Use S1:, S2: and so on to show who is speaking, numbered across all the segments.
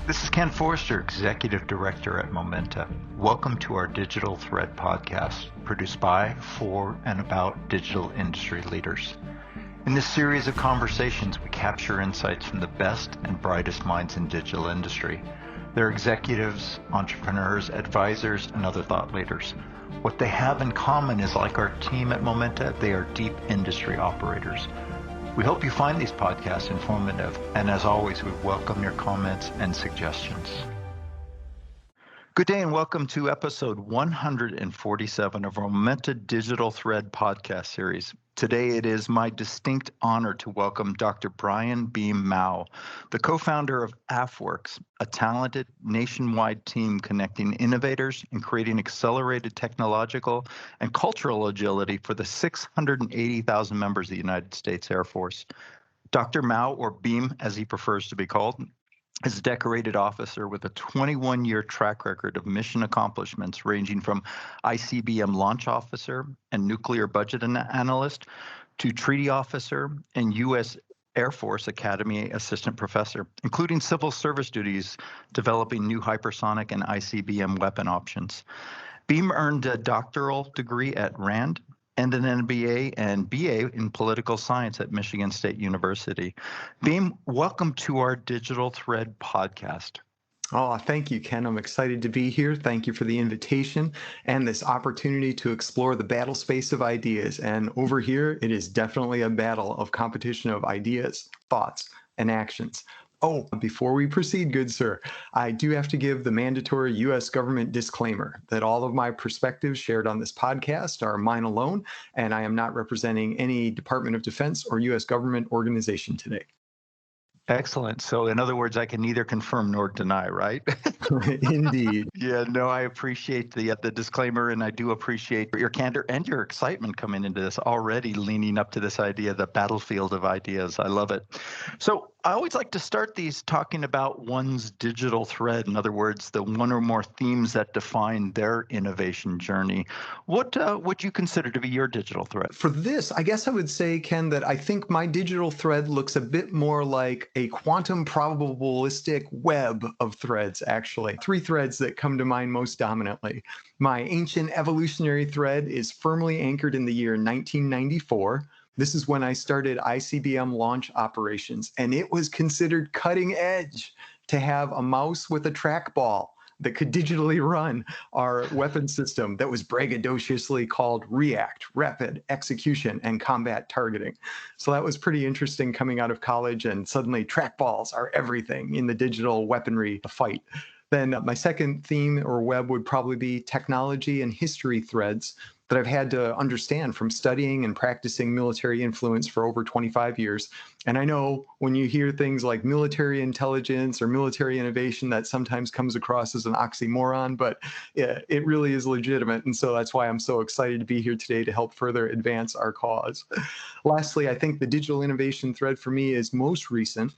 S1: This is Ken Forster, Executive Director at Momenta. Welcome to our Digital Thread podcast, produced by, for, and about digital industry leaders. In this series of conversations, we capture insights from the best and brightest minds in digital industry. They're executives, entrepreneurs, advisors, and other thought leaders. What they have in common is, like our team at Momenta, they are deep industry operators. We hope you find these podcasts informative, and as always, we welcome your comments and suggestions. Good day and welcome to episode 147 of our Momenta Digital Thread podcast series. Today it is my distinct honor to welcome Dr. Brian Beam Maue, the co-founder of AFWERX, a talented nationwide team connecting innovators and creating accelerated technological and cultural agility for the 680,000 members of the United States Air Force. Dr. Maue, or Beam as he prefers to be called, is a decorated officer with a 21-year track record of mission accomplishments ranging from ICBM launch officer and nuclear budget analyst to treaty officer and U.S. Air Force Academy assistant professor, including civil service duties developing new hypersonic and ICBM weapon options. Beam earned a doctoral degree at Rand and an MBA and BA in political science at Michigan State University. Beam, welcome to our Digital Thread podcast.
S2: Oh, thank you, Ken. I'm excited to be here. Thank you for the invitation and this opportunity to explore the battle space of ideas. And over here, it is definitely a battle of competition of ideas, thoughts, and actions. Oh, before we proceed, good sir, I do have to give the mandatory U.S. government disclaimer that all of my perspectives shared on this podcast are mine alone, and I am not representing any Department of Defense or U.S. government organization today.
S1: Excellent. So in other words, I can neither confirm nor deny, right?
S2: Indeed.
S1: Yeah, no, I appreciate the disclaimer, and I do appreciate your candor and your excitement coming into this, already leaning up to this idea, the battlefield of ideas. I love it. So I always like to start these talking about one's digital thread. In other words, the one or more themes that define their innovation journey. What would you consider to be your digital thread?
S2: For this, I guess I would say, Ken, that I think my digital thread looks a bit more like a quantum probabilistic web of threads, actually. Three threads that come to mind most dominantly. My ancient evolutionary thread is firmly anchored in the year 1994. This is when I started ICBM launch operations, and it was considered cutting edge to have a mouse with a trackball that could digitally run our weapon system that was braggadociously called REACT, Rapid Execution and Combat Targeting. So that was pretty interesting coming out of college, and suddenly trackballs are everything in the digital weaponry fight. Then my second theme or web would probably be technology and history threads that I've had to understand from studying and practicing military influence for over 25 years. And I know when you hear things like military intelligence or military innovation, that sometimes comes across as an oxymoron, but it really is legitimate. And so that's why I'm so excited to be here today to help further advance our cause. Lastly, I think the digital innovation thread for me is most recent,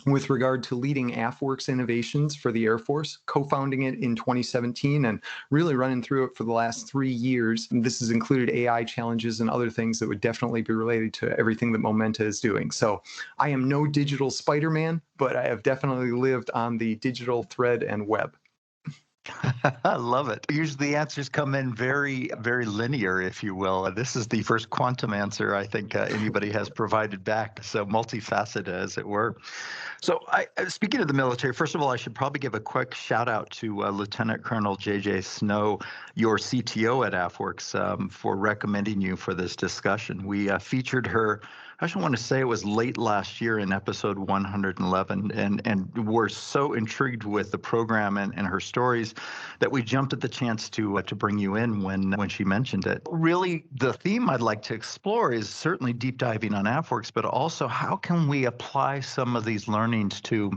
S2: with regard to leading AFWERX innovations for the Air Force, co-founding it in 2017 and really running through it for the last 3 years. And this has included AI challenges and other things that would definitely be related to everything that Momenta is doing. So I am no digital Spider-Man, but I have definitely lived on the digital thread and web.
S1: I love it. Usually the answers come in very, very linear, if you will. This is the first quantum answer I think anybody has provided back, so multifaceted, as it were. So speaking of the military, first of all, I should probably give a quick shout out to Lieutenant Colonel J.J. Snow, your CTO at AFWERX, for recommending you for this discussion. We featured her, I just want to say it was late last year in episode 111, and we're so intrigued with the program and her stories that we jumped at the chance to bring you in when she mentioned it. Really, the theme I'd like to explore is certainly deep diving on AFWERX, but also how can we apply some of these learnings to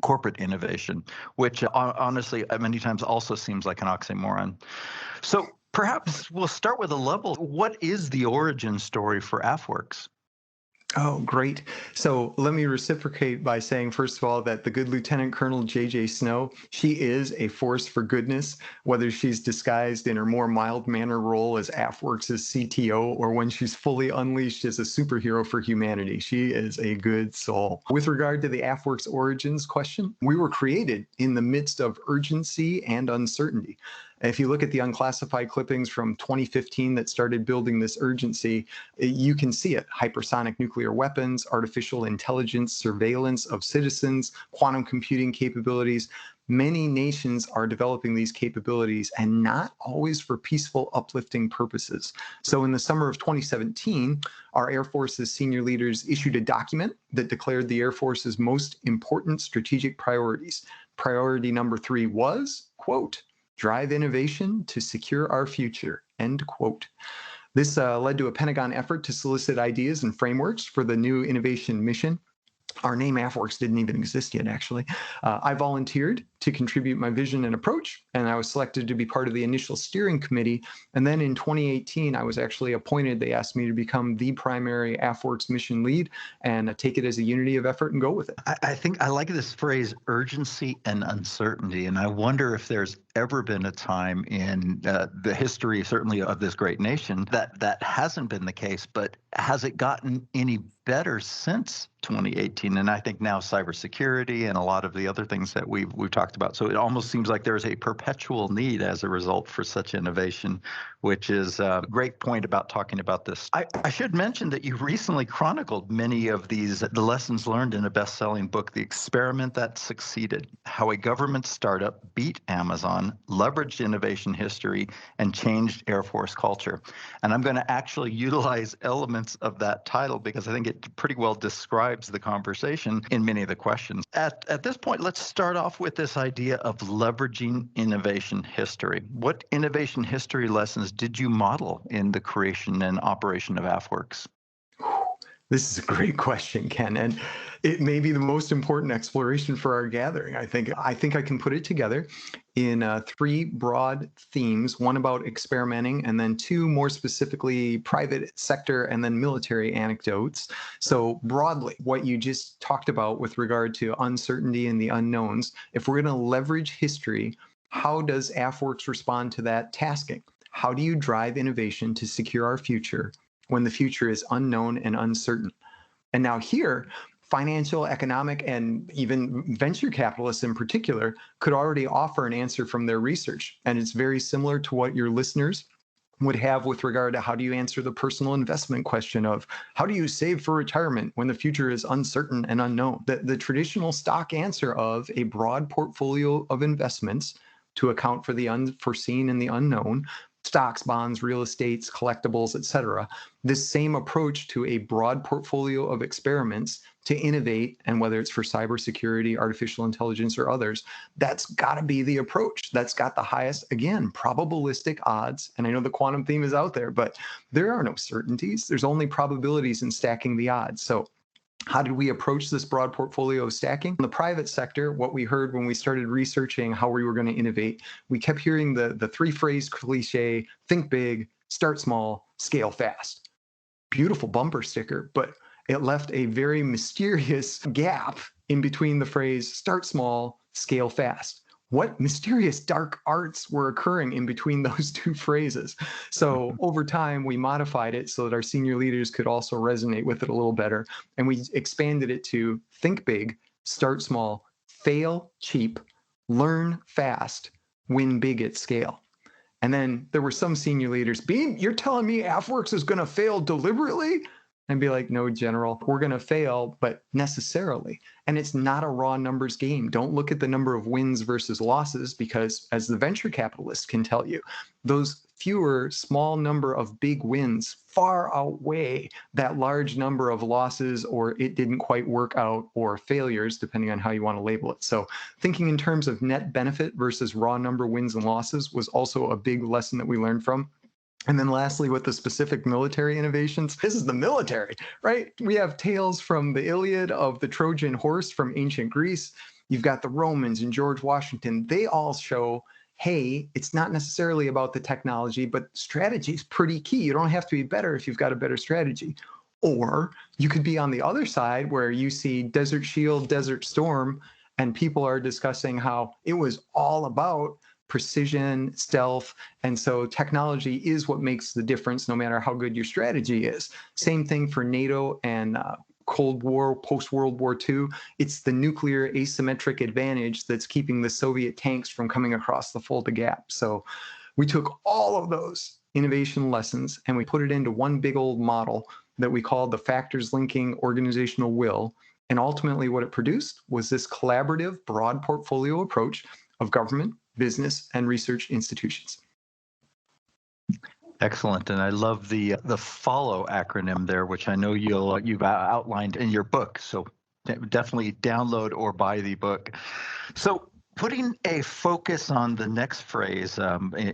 S1: corporate innovation, which honestly many times also seems like an oxymoron. So perhaps we'll start with a level. What is the origin story for AFWERX?
S2: Oh, great. So let me reciprocate by saying, first of all, that the good Lieutenant Colonel J.J. Snow, she is a force for goodness, whether she's disguised in her more mild manner role as AFWERX's CTO or when she's fully unleashed as a superhero for humanity. She is a good soul. With regard to the AFWERX origins question, we were created in the midst of urgency and uncertainty. If you look at the unclassified clippings from 2015 that started building this urgency, you can see it. Hypersonic nuclear weapons, artificial intelligence, surveillance of citizens, quantum computing capabilities. Many nations are developing these capabilities and not always for peaceful, uplifting purposes. So in the summer of 2017, our Air Force's senior leaders issued a document that declared the Air Force's most important strategic priorities. Priority number 3 was, quote, drive innovation to secure our future, end quote. This led to a Pentagon effort to solicit ideas and frameworks for the new innovation mission. Our name AFWERX didn't even exist yet, actually. I volunteered to contribute my vision and approach, and I was selected to be part of the initial steering committee. And then in 2018, I was actually appointed. They asked me to become the primary AFWERX mission lead and take it as a unity of effort and go with it.
S1: I think I like this phrase, urgency and uncertainty. And I wonder if there's ever been a time in the history, certainly of this great nation, that hasn't been the case. But has it gotten any better since 2018? And I think now cybersecurity and a lot of the other things that we've talked about. So it almost seems like there's a perpetual need as a result for such innovation, which is a great point about talking about this. I should mention that you recently chronicled many of the lessons learned in a best-selling book, The Experiment That Succeeded: How a Government Startup Beat Amazon, Leveraged Innovation History, and Changed Air Force Culture. And I'm going to actually utilize elements of that title because I think it pretty well describes the conversation in many of the questions. At this point, let's start off with this idea of leveraging innovation history. What innovation history lessons did you model in the creation and operation of AFWERX?
S2: This is a great question, Ken, and it may be the most important exploration for our gathering. I think I can put it together in 3 broad themes, one about experimenting, and then 2 more specifically private sector and then military anecdotes. So broadly, what you just talked about with regard to uncertainty and the unknowns, if we're going to leverage history, how does AFWERX respond to that tasking? How do you drive innovation to secure our future when the future is unknown and uncertain? And now here, financial, economic, and even venture capitalists in particular could already offer an answer from their research. And it's very similar to what your listeners would have with regard to how do you answer the personal investment question of how do you save for retirement when the future is uncertain and unknown? The traditional stock answer of a broad portfolio of investments to account for the unforeseen and the unknown, stocks, bonds, real estates, collectibles, etc. This same approach to a broad portfolio of experiments to innovate, and whether it's for cybersecurity, artificial intelligence, or others, that's got to be the approach. That's got the highest, again, probabilistic odds. And I know the quantum theme is out there, but there are no certainties. There's only probabilities in stacking the odds. So how did we approach this broad portfolio of stacking? In the private sector, what we heard when we started researching how we were going to innovate, we kept hearing the 3-phrase cliche: think big, start small, scale fast. Beautiful bumper sticker, but it left a very mysterious gap in between the phrase start small, scale fast. What mysterious dark arts were occurring in between those 2 phrases? So over time, we modified it so that our senior leaders could also resonate with it a little better. And we expanded it to think big, start small, fail cheap, learn fast, win big at scale. And then there were some senior leaders, Beam, you're telling me AFWERX is going to fail deliberately? And be like, no, General, we're going to fail, but necessarily. And it's not a raw numbers game. Don't look at the number of wins versus losses, because as the venture capitalist can tell you, those fewer small number of big wins far outweigh that large number of losses, or it didn't quite work out, or failures, depending on how you want to label it. So thinking in terms of net benefit versus raw number wins and losses was also a big lesson that we learned from. And then lastly, with the specific military innovations, this is the military, right? We have tales from the Iliad of the Trojan horse from ancient Greece. You've got the Romans and George Washington. They all show, hey, it's not necessarily about the technology, but strategy is pretty key. You don't have to be better if you've got a better strategy. Or you could be on the other side where you see Desert Shield, Desert Storm, and people are discussing how it was all about precision, stealth. And so technology is what makes the difference no matter how good your strategy is. Same thing for NATO and Cold War, post-World War II. It's the nuclear asymmetric advantage that's keeping the Soviet tanks from coming across the Fulda Gap. So we took all of those innovation lessons and we put it into one big old model that we called the factors linking organizational will. And ultimately what it produced was this collaborative, broad portfolio approach of government, business, and research institutions.
S1: Excellent, and I love the FOLLOW acronym there, which I know you've outlined in your book. So definitely download or buy the book. So putting a focus on the next phrase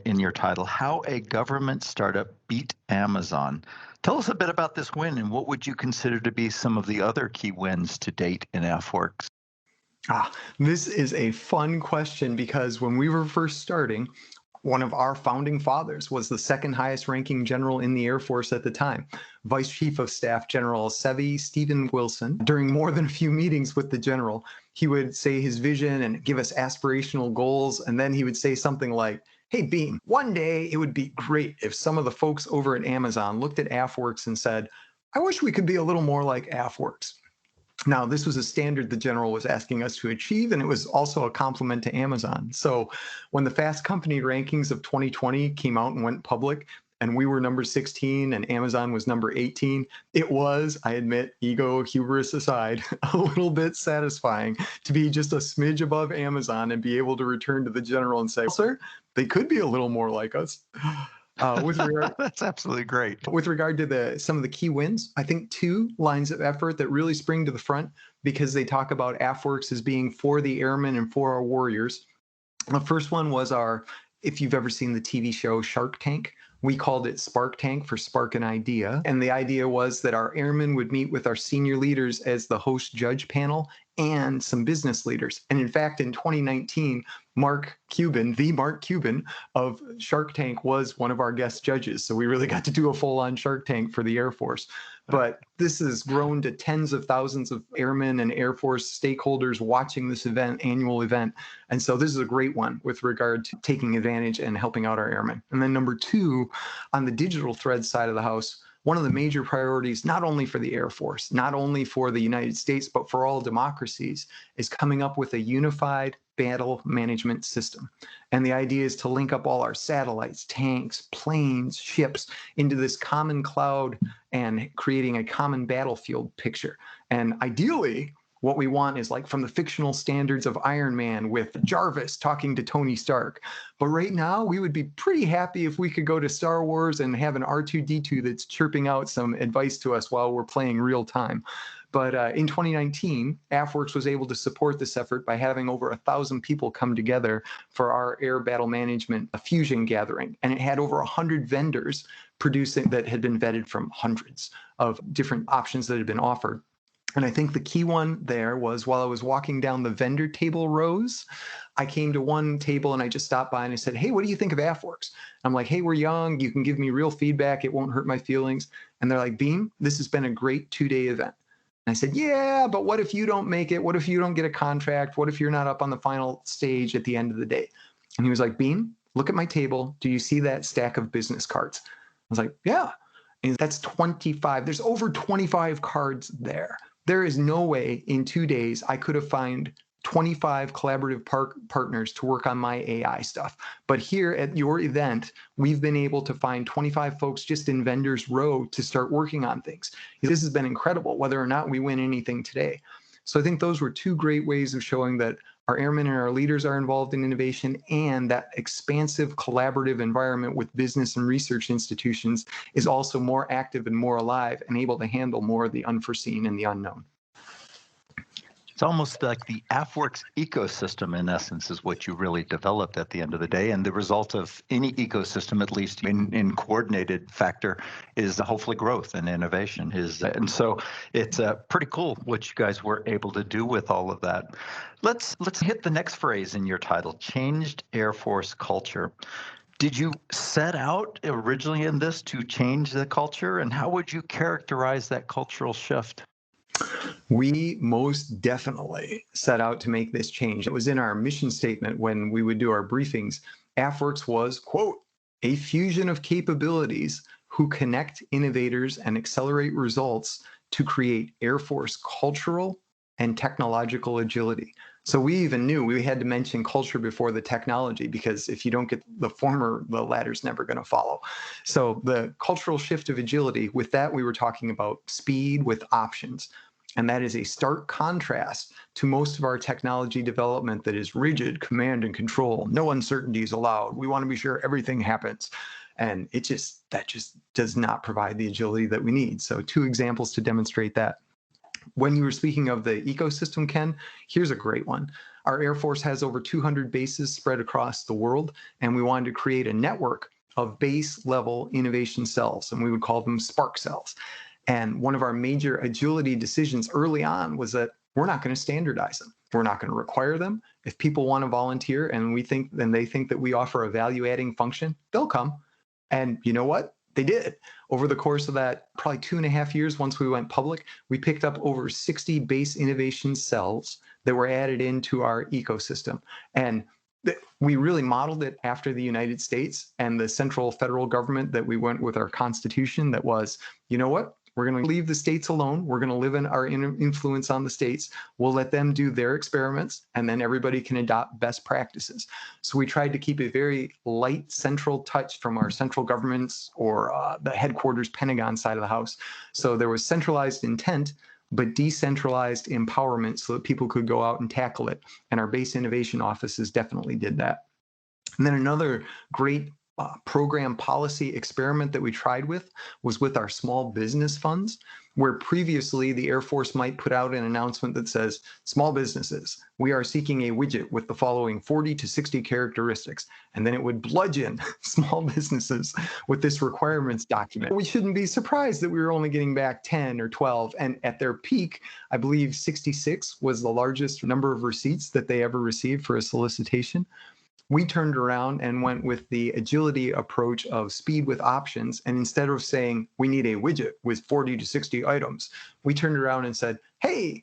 S1: in your title, how a government startup beat Amazon. Tell us a bit about this win, and what would you consider to be some of the other key wins to date in AFWERX?
S2: This is a fun question because when we were first starting, one of our founding fathers was the second highest ranking general in the Air Force at the time, Vice Chief of Staff General Stephen Wilson. During more than a few meetings with the general, he would say his vision and give us aspirational goals. And then he would say something like, "Hey, Beam, one day it would be great if some of the folks over at Amazon looked at AFWERX and said, I wish we could be a little more like AFWERX." Now, this was a standard the general was asking us to achieve, and it was also a compliment to Amazon. So when the Fast Company rankings of 2020 came out and went public, and we were number 16 and Amazon was number 18, it was, I admit, ego, hubris aside, a little bit satisfying to be just a smidge above Amazon and be able to return to the general and say, well, sir, they could be a little more like us.
S1: That's absolutely great.
S2: With regard to some of the key wins, I think two lines of effort that really spring to the front because they talk about AFWERX as being for the airmen and for our warriors. The first one was if you've ever seen the TV show Shark Tank, we called it Spark Tank for Spark an Idea. And the idea was that our airmen would meet with our senior leaders as the host judge panel and some business leaders. And in fact, in 2019, Mark Cuban of Shark Tank was one of our guest judges. So we really got to do a full-on Shark Tank for the Air Force. But this has grown to tens of thousands of airmen and Air Force stakeholders watching this annual event. And so this is a great one with regard to taking advantage and helping out our airmen. And then number two, on the digital thread side of the house, one of the major priorities, not only for the Air Force, not only for the United States, but for all democracies, is coming up with a unified battle management system. And the idea is to link up all our satellites, tanks, planes, ships into this common cloud and creating a common battlefield picture. And ideally, what we want is like from the fictional standards of Iron Man with Jarvis talking to Tony Stark. But right now, we would be pretty happy if we could go to Star Wars and have an R2-D2 that's chirping out some advice to us while we're playing real time. But in 2019, AFWERX was able to support this effort by having over 1,000 people come together for our air battle management fusion gathering. And it had over 100 vendors producing that had been vetted from hundreds of different options that had been offered. And I think the key one there was while I was walking down the vendor table rows, I came to one table and I just stopped by and I said, "Hey, what do you think of AFWERX?" I'm like, "Hey, we're young. You can give me real feedback. It won't hurt my feelings." And they're like, "Beam, this has been a great 2-day event." And I said, "Yeah, but what if you don't make it? What if you don't get a contract? What if you're not up on the final stage at the end of the day?" And he was like, "Beam, look at my table. Do you see that stack of business cards?" I was like, "Yeah." And that's 25. There's over 25 cards there. There is no way in 2 days I could have found 25 collaborative partners to work on my AI stuff. But here at your event, we've been able to find 25 folks just in Vendors Row to start working on things. This has been incredible, whether or not we win anything today. So I think those were two great ways of showing that our airmen and our leaders are involved in innovation, and that expansive collaborative environment with business and research institutions is also more active and more alive and able to handle more of the unforeseen and the unknown.
S1: It's almost like the AFWERX ecosystem, in essence, is what you really developed at the end of the day. And the result of any ecosystem, at least in coordinated factor, is hopefully growth and innovation. And so it's pretty cool what you guys were able to do with all of that. Let's hit the next phrase in your title, changed Air Force culture. Did you set out originally in this to change the culture, and how would you characterize that cultural shift?
S2: We most definitely set out to make this change. It was in our mission statement when we would do our briefings. AFWERX was, quote, a fusion of capabilities who connect innovators and accelerate results to create Air Force cultural and technological agility. So we even knew we had to mention culture before the technology, because if you don't get the former, the latter's never going to follow. So the cultural shift of agility, with that, we were talking about speed with options. And that is a stark contrast to most of our technology development that is rigid, command and control. No uncertainty is allowed. We want to be sure everything happens. And that just does not provide the agility that we need. So 2 examples to demonstrate that. When you were speaking of the ecosystem, Ken, here's a great one. Our Air Force has over 200 bases spread across the world, and we wanted to create a network of base level innovation cells, and we would call them Spark cells. And one of our major agility decisions early on was that we're not going to standardize them. We're not going to require them. If people want to volunteer and they think that we offer a value adding function, they'll come. And you know what? They did. Over the course of that probably 2.5 years, once we went public, we picked up over 60 base innovation cells that were added into our ecosystem. And we really modeled it after the United States and the central federal government, that we went with our constitution that was, you know what? We're going to leave the states alone. We're going to live in our influence on the states. We'll let them do their experiments, and then everybody can adopt best practices. So we tried to keep a very light central touch from our central governments or the headquarters Pentagon side of the house. So there was centralized intent, but decentralized empowerment so that people could go out and tackle it. And our base innovation offices definitely did that. And then another great program policy experiment that we tried with was with our small business funds, where previously the Air Force might put out an announcement that says, small businesses, we are seeking a widget with the following 40 to 60 characteristics. And then it would bludgeon small businesses with this requirements document. We shouldn't be surprised that we were only getting back 10 or 12. And at their peak, I believe 66 was the largest number of receipts that they ever received for a solicitation. We turned around and went with the agility approach of speed with options. And instead of saying we need a widget with 40 to 60 items, we turned around and said, hey,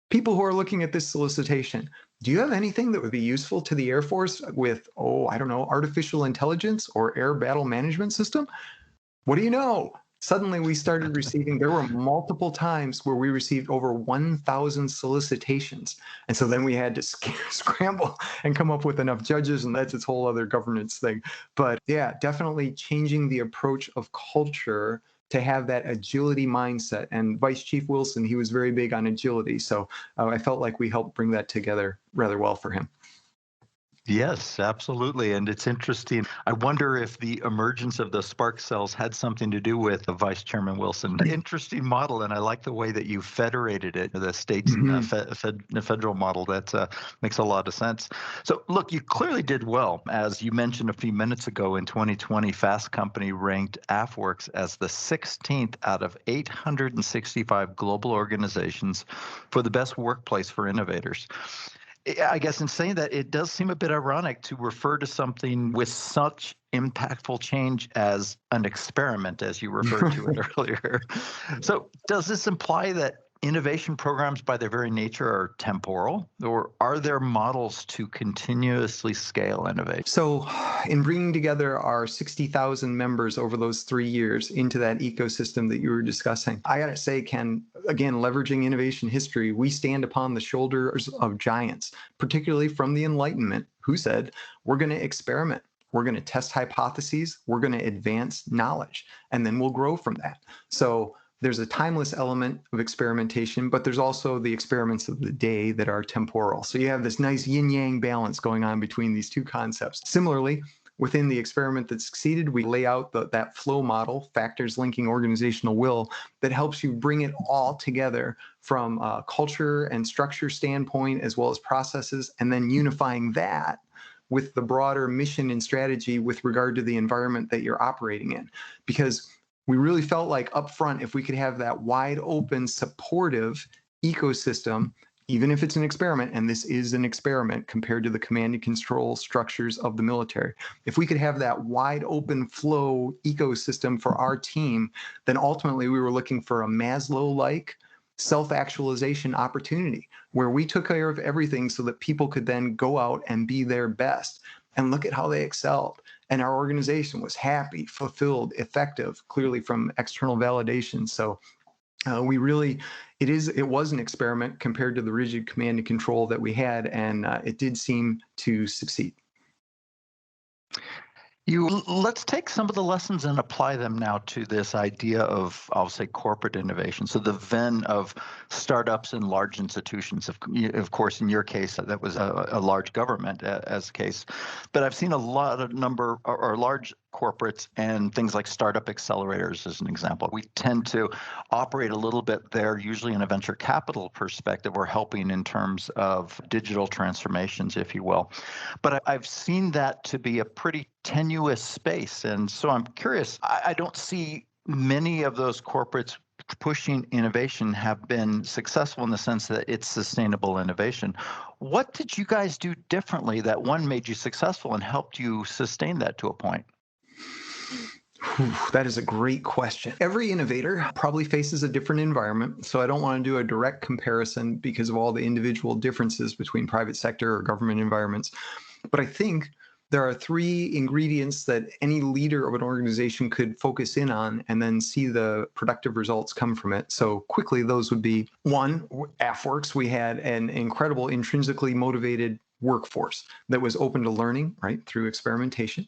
S2: people who are looking at this solicitation, do you have anything that would be useful to the Air Force with, artificial intelligence or air battle management system? What do you know? Suddenly we started receiving, there were multiple times where we received over 1,000 solicitations. And so then we had to scramble and come up with enough judges, and that's its whole other governance thing. But yeah, definitely changing the approach of culture to have that agility mindset. And Vice Chief Wilson, he was very big on agility. So I felt like we helped bring that together rather well for him.
S1: Yes, absolutely. And it's interesting. I wonder if the emergence of the spark cells had something to do with Vice Chairman Wilson. Interesting model. And I like the way that you federated it, the states, the federal model. That makes a lot of sense. So, look, you clearly did well. As you mentioned a few minutes ago, in 2020, Fast Company ranked AFWERX as the 16th out of 865 global organizations for the best workplace for innovators. I guess in saying that, it does seem a bit ironic to refer to something with such impactful change as an experiment, as you referred to it earlier. So does this imply that innovation programs by their very nature are temporal, or are there models to continuously scale innovation?
S2: So in bringing together our 60,000 members over those 3 years into that ecosystem that you were discussing, I got to say, Ken, again, leveraging innovation history, we stand upon the shoulders of giants, particularly from the Enlightenment, who said, we're going to experiment. We're going to test hypotheses. We're going to advance knowledge, and then we'll grow from that. So there's a timeless element of experimentation, but there's also the experiments of the day that are temporal. So you have this nice yin-yang balance going on between these two concepts. Similarly, within the experiment that succeeded, we lay out that flow model, factors linking organizational will, that helps you bring it all together from a culture and structure standpoint, as well as processes, and then unifying that with the broader mission and strategy with regard to the environment that you're operating in. Because we really felt like up front, if we could have that wide open, supportive ecosystem even if it's an experiment, and this is an experiment compared to the command and control structures of the military, if we could have that wide open flow ecosystem for our team, then ultimately we were looking for a Maslow-like self-actualization opportunity where we took care of everything so that people could then go out and be their best. And look at how they excelled. And our organization was happy, fulfilled, effective, clearly from external validation. So it was an experiment compared to the rigid command and control that we had, and it did seem to succeed.
S1: Let's take some of the lessons and apply them now to this idea of, I'll say, corporate innovation. So the Venn of startups and large institutions. Of course, in your case, that was a large government as a case. But I've seen a lot of number or large corporates and things like startup accelerators as an example. We tend to operate a little bit there, usually in a venture capital perspective. We're helping in terms of digital transformations, if you will. But I've seen that to be a pretty tenuous space. And so I'm curious, I don't see many of those corporates pushing innovation have been successful in the sense that it's sustainable innovation. What did you guys do differently that one made you successful and helped you sustain that to a point?
S2: That is a great question. Every innovator probably faces a different environment, so I don't want to do a direct comparison because of all the individual differences between private sector or government environments. But I think there are three ingredients that any leader of an organization could focus in on and then see the productive results come from it. So quickly, those would be one, AFWERX, we had an incredible intrinsically motivated workforce that was open to learning, right, through experimentation.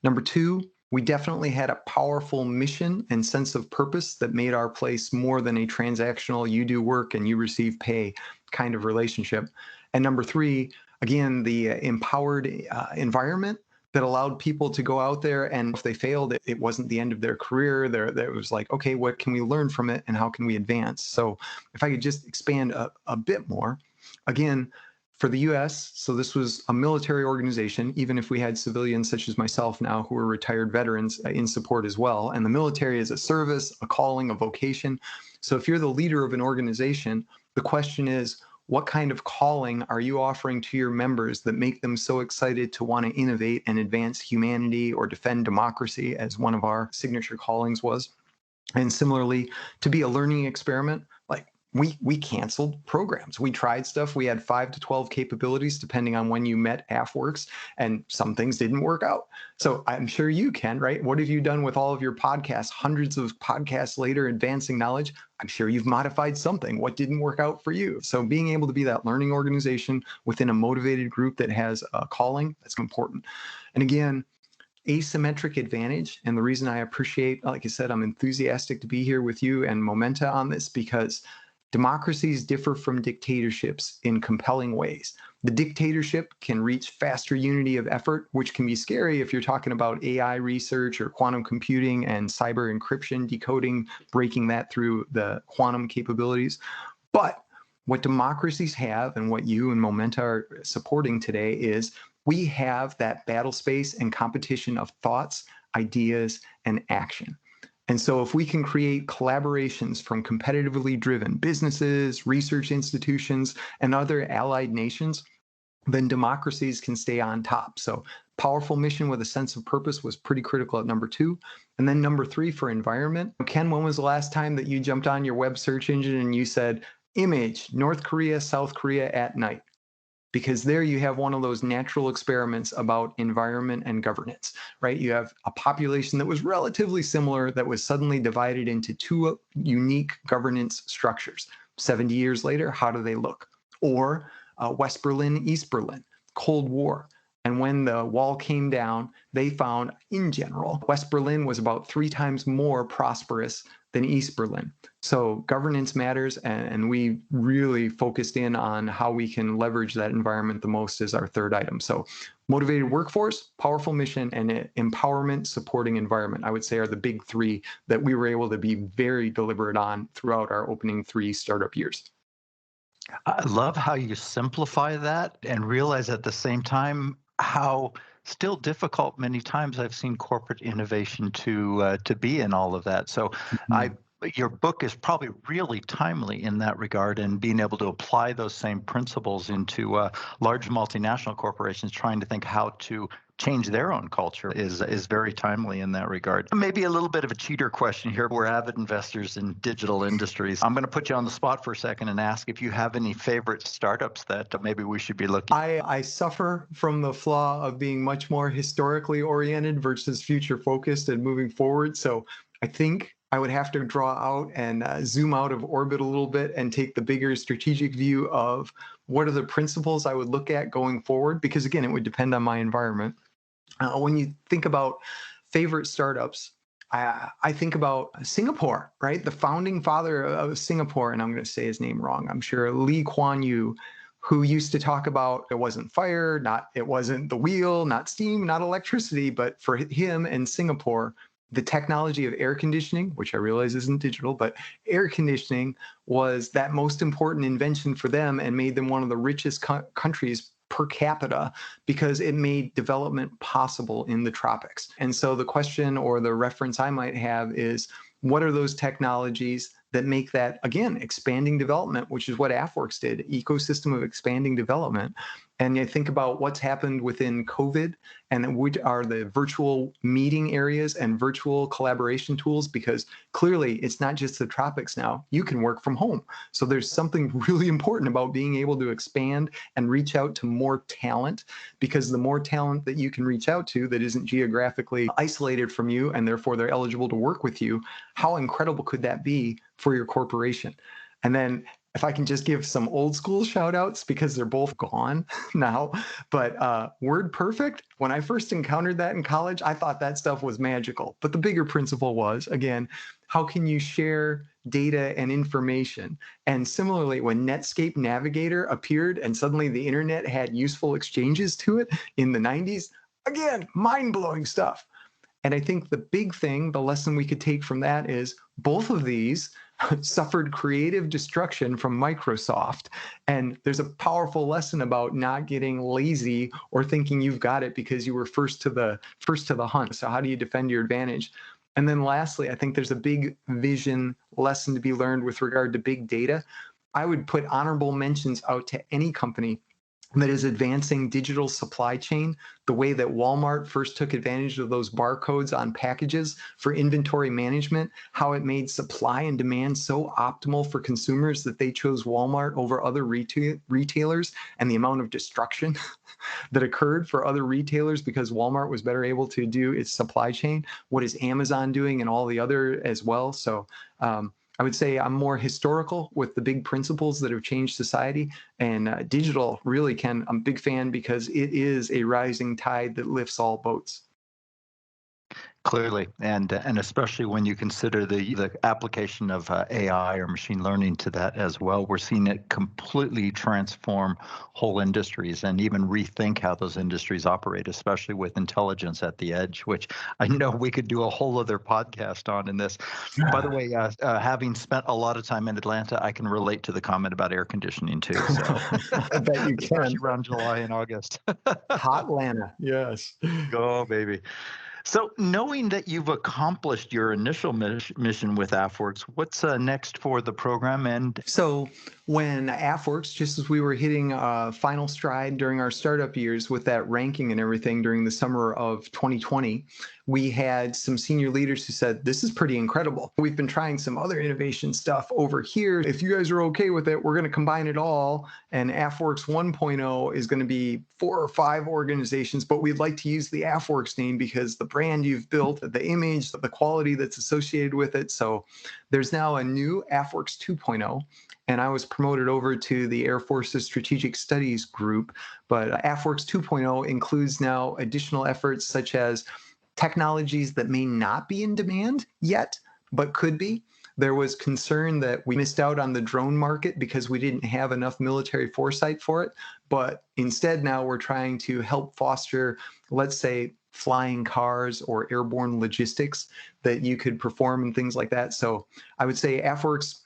S2: Number two, we definitely had a powerful mission and sense of purpose that made our place more than a transactional, you do work and you receive pay kind of relationship. And number three, again, the empowered environment that allowed people to go out there, and if they failed, it wasn't the end of their career. There was like, okay, what can we learn from it and how can we advance? So if I could just expand a bit more, again, for the US, so this was a military organization, even if we had civilians such as myself now who are retired veterans in support as well. And the military is a service, a calling, a vocation. So if you're the leader of an organization, the question is, what kind of calling are you offering to your members that make them so excited to want to innovate and advance humanity or defend democracy, as one of our signature callings was? And similarly, to be a learning experiment, like we canceled programs. We tried stuff. We had 5 to 12 capabilities, depending on when you met AFWERX, and some things didn't work out. So I'm sure you can, right? What have you done with all of your podcasts, hundreds of podcasts later, advancing knowledge? I'm sure you've modified something. What didn't work out for you? So being able to be that learning organization within a motivated group that has a calling, that's important. And again, asymmetric advantage. And the reason I appreciate, like I said, I'm enthusiastic to be here with you and Momenta on this, because democracies differ from dictatorships in compelling ways. The dictatorship can reach faster unity of effort, which can be scary if you're talking about AI research or quantum computing and cyber encryption, decoding, breaking that through the quantum capabilities. But what democracies have, and what you and Momenta are supporting today, is we have that battle space and competition of thoughts, ideas, and action. And so if we can create collaborations from competitively driven businesses, research institutions, and other allied nations, then democracies can stay on top. So powerful mission with a sense of purpose was pretty critical at number 2. And then number 3 for environment. Ken, when was the last time that you jumped on your web search engine and you said, image, North Korea, South Korea at night? Because there you have one of those natural experiments about environment and governance, right? You have a population that was relatively similar that was suddenly divided into 2 unique governance structures. 70 years later, how do they look? Or West Berlin, East Berlin, Cold War. And when the wall came down, they found, in general, West Berlin was about 3 times more prosperous than East Berlin. So governance matters, and we really focused in on how we can leverage that environment the most as our third item. So motivated workforce, powerful mission, and empowerment supporting environment, I would say, are the big 3 that we were able to be very deliberate on throughout our opening 3 startup years.
S1: I love how you simplify that and realize at the same time how still difficult many times I've seen corporate innovation to be in all of that. So I Your book is probably really timely in that regard, and being able to apply those same principles into large multinational corporations trying to think how to change their own culture is very timely in that regard. Maybe a little bit of a cheater question here. We're avid investors in digital industries. I'm going to put you on the spot for a second and ask if you have any favorite startups that maybe we should be looking at.
S2: I suffer from the flaw of being much more historically oriented versus future focused and moving forward. So I think I would have to draw out and zoom out of orbit a little bit and take the bigger strategic view of what are the principles I would look at going forward, because again, it would depend on my environment. When you think about favorite startups, I think about Singapore, right? The founding father of Singapore, and I'm going to say his name wrong, I'm sure, Lee Kuan Yew, who used to talk about it wasn't fire, it wasn't the wheel, not steam, not electricity, but for him and Singapore, the technology of air conditioning, which I realize isn't digital, but air conditioning was that most important invention for them and made them one of the richest countries per capita because it made development possible in the tropics. And so the question or the reference I might have is, what are those technologies that make that, again, expanding development, which is what AFWERX did, ecosystem of expanding development. And you think about what's happened within COVID and which are the virtual meeting areas and virtual collaboration tools, because clearly it's not just the tropics now. You can work from home. So there's something really important about being able to expand and reach out to more talent, because the more talent that you can reach out to that isn't geographically isolated from you and therefore they're eligible to work with you, how incredible could that be for your corporation? And then if I can just give some old school shout outs, because they're both gone now, but WordPerfect, when I first encountered that in college, I thought that stuff was magical. But the bigger principle was, again, how can you share data and information? And similarly, when Netscape Navigator appeared and suddenly the internet had useful exchanges to it in the 90s, again, mind-blowing stuff. And I think the big thing, the lesson we could take from that is both of these suffered creative destruction from Microsoft. And there's a powerful lesson about not getting lazy or thinking you've got it because you were first to the hunt. So how do you defend your advantage? And then lastly, I think there's a big vision lesson to be learned with regard to big data. I would put honorable mentions out to any company that is advancing digital supply chain, the way that Walmart first took advantage of those barcodes on packages for inventory management, how it made supply and demand so optimal for consumers that they chose Walmart over other retailers, and the amount of destruction that occurred for other retailers because Walmart was better able to do its supply chain. What is Amazon doing and all the other as well? So I would say I'm more historical with the big principles that have changed society, and digital really I'm a big fan because it is a rising tide that lifts all boats.
S1: Clearly, and especially when you consider the application of AI or machine learning to that as well, we're seeing it completely transform whole industries and even rethink how those industries operate, especially with intelligence at the edge, which I know we could do a whole other podcast on in this. By the way, having spent a lot of time in Atlanta, I can relate to the comment about air conditioning too. So
S2: I bet you
S1: especially
S2: can.
S1: around July and August.
S2: Hot Atlanta, yes.
S1: Go, baby. So, knowing that you've accomplished your initial mission with AFWERX, what's next for the program? And
S2: so, when AFWERX, just as we were hitting final stride during our startup years with that ranking and everything during the summer of 2020, we had some senior leaders who said, this is pretty incredible. We've been trying some other innovation stuff over here. If you guys are okay with it, we're going to combine it all. And AFWERX 1.0 is going to be 4 or 5 organizations, but we'd like to use the AFWERX name because the brand you've built, the image, the quality that's associated with it. So there's now a new AFWERX 2.0. And I was promoted over to the Air Force's Strategic Studies group. But AFWERX 2.0 includes now additional efforts such as technologies that may not be in demand yet, but could be. There was concern that we missed out on the drone market because we didn't have enough military foresight for it. But instead, now we're trying to help foster, let's say, flying cars or airborne logistics that you could perform and things like that. So I would say AFWERX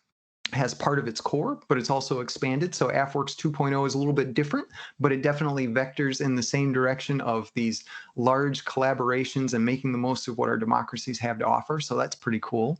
S2: has part of its core, but it's also expanded. So AFWERX 2.0 is a little bit different, but it definitely vectors in the same direction of these large collaborations and making the most of what our democracies have to offer. So that's pretty cool.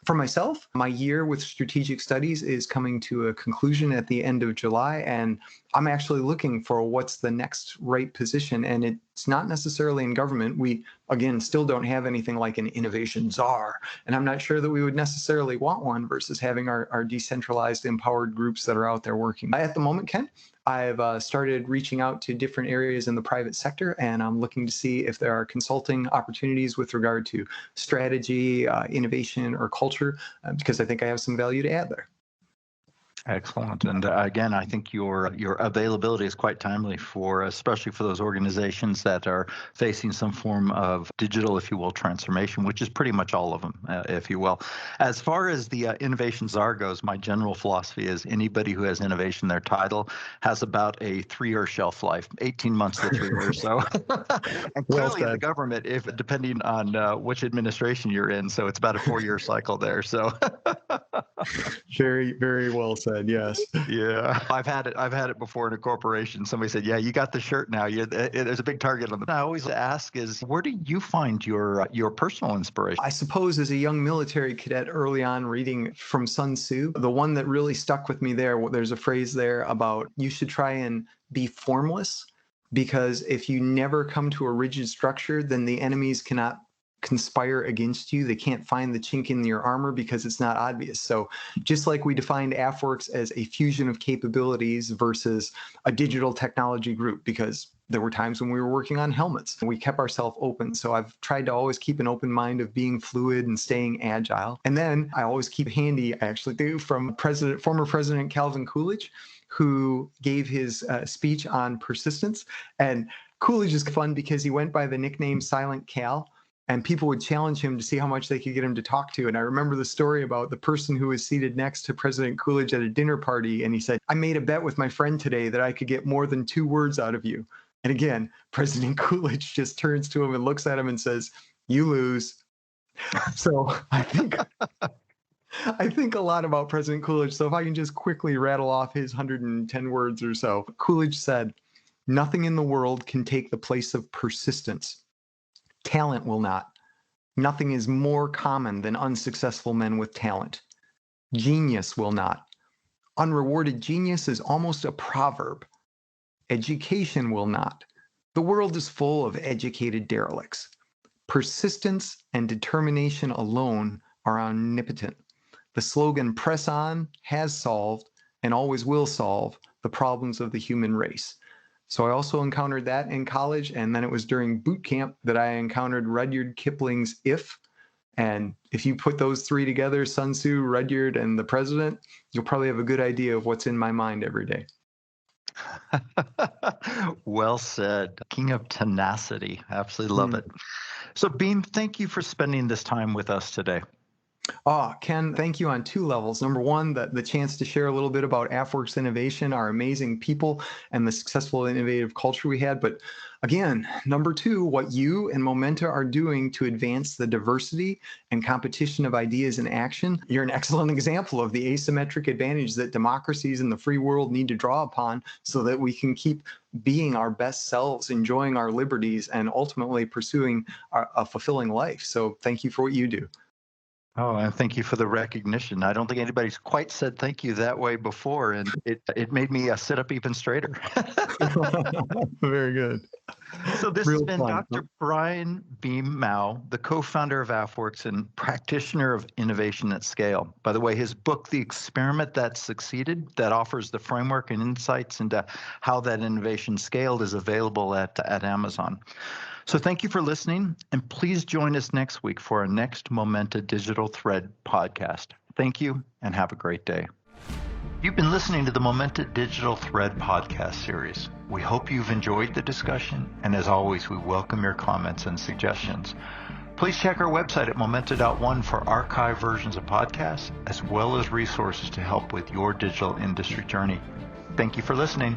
S2: For myself, my year with strategic studies is coming to a conclusion at the end of July, and I'm actually looking for what's the next right position. And it's not necessarily in government. We, again, still don't have anything like an innovation czar, and I'm not sure that we would necessarily want one versus having our decentralized, empowered groups that are out there working. At the moment, Ken, I've started reaching out to different areas in the private sector, and I'm looking to see if there are consulting opportunities with regard to strategy, innovation, or culture, because I think I have some value to add there.
S1: Excellent. And again, I think your availability is quite timely especially for those organizations that are facing some form of digital, if you will, transformation, which is pretty much all of them, if you will. As far as the innovation czar goes, my general philosophy is anybody who has innovation, their title has about a 3-year shelf life, 18 months to 3 years. So, and clearly the government, depending on which administration you're in, so it's about a 4-year cycle there. So,
S2: very, very well said. Yes.
S1: Yeah, I've had it before in a corporation. Somebody said, "Yeah, you got the shirt now. There's a big target on them." I always ask is, where do you find your personal inspiration?
S2: I suppose as a young military cadet early on, reading from Sun Tzu, the one that really stuck with me there's a phrase there about you should try and be formless, because if you never come to a rigid structure, then the enemies cannot conspire against you. They can't find the chink in your armor because it's not obvious. So just like we defined AFWERX as a fusion of capabilities versus a digital technology group, because there were times when we were working on helmets and we kept ourselves open. So I've tried to always keep an open mind of being fluid and staying agile. And then I always keep handy, I actually do, from former President Calvin Coolidge, who gave his speech on persistence. And Coolidge is fun because he went by the nickname Silent Cal. And people would challenge him to see how much they could get him to talk to. And I remember the story about the person who was seated next to President Coolidge at a dinner party. And he said, "I made a bet with my friend today that I could get more than 2 words out of you." And again, President Coolidge just turns to him and looks at him and says, "You lose." So I think a lot about President Coolidge. So if I can just quickly rattle off his 110 words or so. Coolidge said, "Nothing in the world can take the place of persistence. Talent will not. Nothing is more common than unsuccessful men with talent. Genius will not. Unrewarded genius is almost a proverb. Education will not. The world is full of educated derelicts. Persistence and determination alone are omnipotent. The slogan 'Press on' has solved and always will solve the problems of the human race." So I also encountered that in college, and then it was during boot camp that I encountered Rudyard Kipling's If. And if you put those 3 together, Sun Tzu, Rudyard, and the president, you'll probably have a good idea of what's in my mind every day.
S1: Well said. King of tenacity. Absolutely love it. So, Beam, thank you for spending this time with us today.
S2: Oh, Ken, thank you on 2 levels. Number one, the chance to share a little bit about AFWERX Innovation, our amazing people, and the successful innovative culture we had. But again, number 2, what you and Momenta are doing to advance the diversity and competition of ideas in action. You're an excellent example of the asymmetric advantage that democracies in the free world need to draw upon so that we can keep being our best selves, enjoying our liberties, and ultimately pursuing a fulfilling life. So thank you for what you do.
S1: Oh, and thank you for the recognition. I don't think anybody's quite said thank you that way before, and it made me sit up even straighter.
S2: Very good.
S1: So this has been Dr. Brian Beam Maue, the co-founder of AFWERX and practitioner of innovation at scale. By the way, his book, The Experiment That Succeeded, that offers the framework and insights into how that innovation scaled, is available at Amazon. So thank you for listening, and please join us next week for our next Momenta Digital Thread podcast. Thank you, and have a great day. You've been listening to the Momenta Digital Thread podcast series. We hope you've enjoyed the discussion, and as always, we welcome your comments and suggestions. Please check our website at momenta.one for archived versions of podcasts, as well as resources to help with your digital industry journey. Thank you for listening.